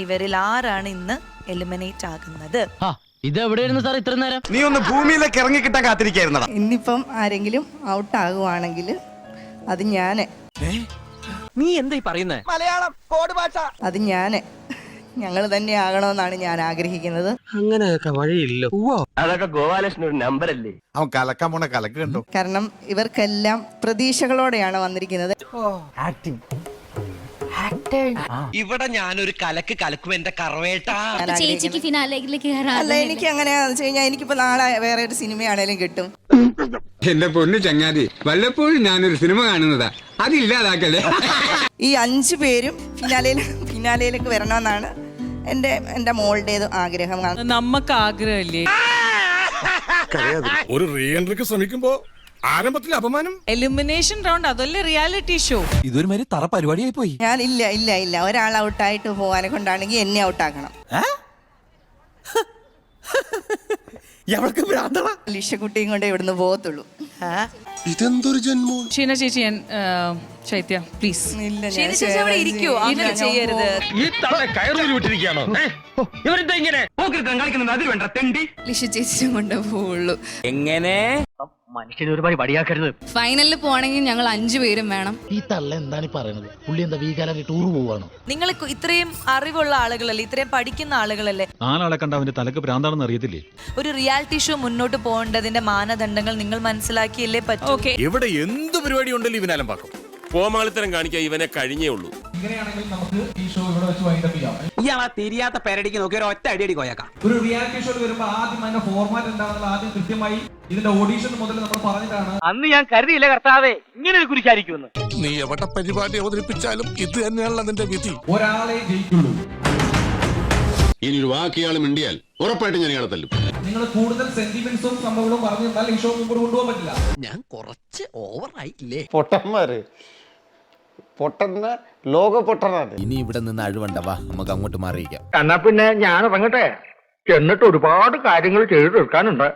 ഇവരിൽ ആരാണ് ഇന്ന് എലിമിനേറ്റ് ആകുന്നത്? ഇതെവിടെയായിരുന്നു സാർ ഇത്ര നേരം? നീ ഒന്ന് ഭൂമിയിലേക്ക് ഇറങ്ങിക്കിട്ടാൻ കാത്തിരിക്കായിരുന്നടാ. ഇന്നിപ്പം ആരെങ്കിലും ഔട്ട് ആകുവാണെങ്കിൽ അത് ഞാന്. നീ എന്താ പറയുന്നേ? മലയാളം കോഡ് ഭാഷ. അത് ഞാന് ഞങ്ങൾ തന്നെ ആകണമെന്നാണ് ഞാൻ ആഗ്രഹിക്കുന്നത്. അങ്ങനെയൊക്കെ വഴിയില്ലോ. അതൊക്കെ ഗോപാലകൃഷ്ണൻ ഒരു നമ്പർ അല്ലേ? അവൻ കലക്കാൻ പോണ കലക്ക് കണ്ടോ? കാരണം ഇവർക്കെല്ലാം പ്രതീക്ഷകളോടെയാണ് വന്നിരിക്കുന്നത്. ഇവിടെ ഞാനൊരു കലക്ക് കലക്കും എന്റെ കറവേട്ടാ. ചേച്ചിക്ക് ഫിനാലേക്ക് അല്ല, എനിക്ക് അങ്ങനെയാന്ന് വെച്ച് കഴിഞ്ഞാൽ എനിക്കിപ്പോ നാളെ വേറെ ഒരു സിനിമയാണേലും കിട്ടും. എന്റെ പൊന്നു ചങ്ങാതി, വല്ലപ്പോഴും ഞാനൊരു സിനിമ കാണുന്നതാ, അതില്ലാതാക്കല്ലേ. ഈ 5 പേരും ഫിനാലയിലേക്ക് വരണമെന്നാണ് എന്റെ മോളുടേത് ആഗ്രഹം. നമുക്ക് ആഗ്രഹമില്ലേ ഒരു റീ എൻട്രിക്ക് ശ്രമിക്കുമ്പോ ആരംഭത്തിൽ അപമാനം? എലിമിനേഷൻ റൗണ്ട് അതല്ലേ റിയാലിറ്റി ഷോ. ഇതൊരു മാതിരി തറ പരിപാടിയായി പോയി. ഞാൻ ഇല്ല ഒരാൾ ഔട്ടായിട്ട് പോകാനെ കൊണ്ടാണെങ്കിൽ എന്നെ ഔട്ടാക്കണം. ലിഷക്കുട്ടിയും കൊണ്ട് ഇവിടുന്ന് പോകത്തുള്ളൂ. ഇതെന്തൊരു ജന്മോ. ഷീന ചേച്ചി, ചൈത്യ പ്ലീസ്. ഇല്ല, ഷീന ചേച്ചി അവിടെ ഇരിക്കൂ, അങ്ങനെ ചെയ്യരുത്. ഈ തള്ള കയറി വിട്ടിരിക്കുകയാണോ? ഇവരെന്താ ഇങ്ങനെ കളിക്കുന്നത്? അതിൽ വേണ്ട തെണ്ടി. ലിഷ ചേച്ചി കൊണ്ടേ പോവുള്ളൂ. എങ്ങനെ മനുഷ്യന് ഒരുപാട് പടിയാക്കരുത്. ഫൈനലിൽ പോണെങ്കിൽ ഞങ്ങൾ 5 പേരും വേണം. ഈ തള്ള എന്താണ് പറയുന്നത്? പുള്ളി എന്താ വീക്കാലാക്കി ടൂർ പോവാണോ? നിങ്ങൾ ഇത്രയും അറിവുള്ള ആളുകളല്ലേ, ഇത്രയും പഠിക്കുന്ന ആളുകളല്ലേ? 4 ആളെ കണ്ട അവന്റെ തലക്ക് ഭ്രാന്താണെന്ന് അറിയത്തില്ലേ? ഒരു റിയാലിറ്റി ഷോ മുന്നോട്ട് പോകേണ്ടതിന്റെ മാനദണ്ഡങ്ങൾ നിങ്ങൾ മനസ്സിലാക്കിയല്ലേ പറ്റൂ. ഓക്കെ, ഇവിടെ എന്ത് പരിപാടി ഉണ്ടല്ലോ ഇവനാലും പാക്കും. കോമാളിത്തരം കാണിക്കാൻ ഇവനെ കഴിഞ്ഞേ ഉള്ളൂ. ഇങ്ങനെയാണെങ്കിൽ നമുക്ക് ഈ ഷോ ഇവിടെ വെച്ച് വൈൻഡപ്പ് ചെയ്യാം. ഇയാളാ തിരിയാത്ത പേരടിക്ക് നോക്കി ഒരു ഒറ്റ അടിയടി കോയക്കാം. ഒരു റിയാലിറ്റി ഷോയിൽ വരുമ്പോൾ ആദ്യം അതിന്റെ ഫോർമാറ്റ് എന്താണെന്നുള്ള ആദ്യം കൃത്യമായി ഇതിന്റെ ഓഡീഷൻ മുതൽ നമ്മൾ പറഞ്ഞിട്ടാണ്. അന്ന് ഞാൻ കരുതിയില്ല കർത്താവേ ഇങ്ങനെ ഒരു കുരിശായിരിക്കുമെന്ന്. നീ എവിടെ പരിപാടി അവതരിപ്പിച്ചാലും ഇത് തന്നെയാണല്ലോ അതിന്റെ വിധി. ഒരാളെ ജയിക്കുള്ളൂ. ഇനി ഒരു വാക്കിയാൾ മിണ്ടിയാൽ ഉറപ്പായിട്ട് ഞാൻ ഇയാളെ തല്ലും. നിങ്ങൾ കൂടുതൽ സെന്റിമെന്റ്സും സംഭവങ്ങളും പറഞ്ഞു തന്നാൽ ഈ ഷോ മുമ്പോട്ട് കൊണ്ടുപോകാൻ പറ്റില്ല. ഞാൻ കുറച്ച് ഓവറായില്ലേ? പൊട്ടന്ന ലോക പൊട്ടനാണ്. ഇനി ഇവിടെ നിന്ന് അഴിവണ്ടവാ, നമുക്ക് അങ്ങോട്ട് മാറിയിക്കാം. എന്നാ പിന്നെ ഞാൻ ഇറങ്ങട്ടെ, എന്നിട്ട് ഒരുപാട് കാര്യങ്ങൾ ചെയ്തു തീർക്കാനുണ്ട്.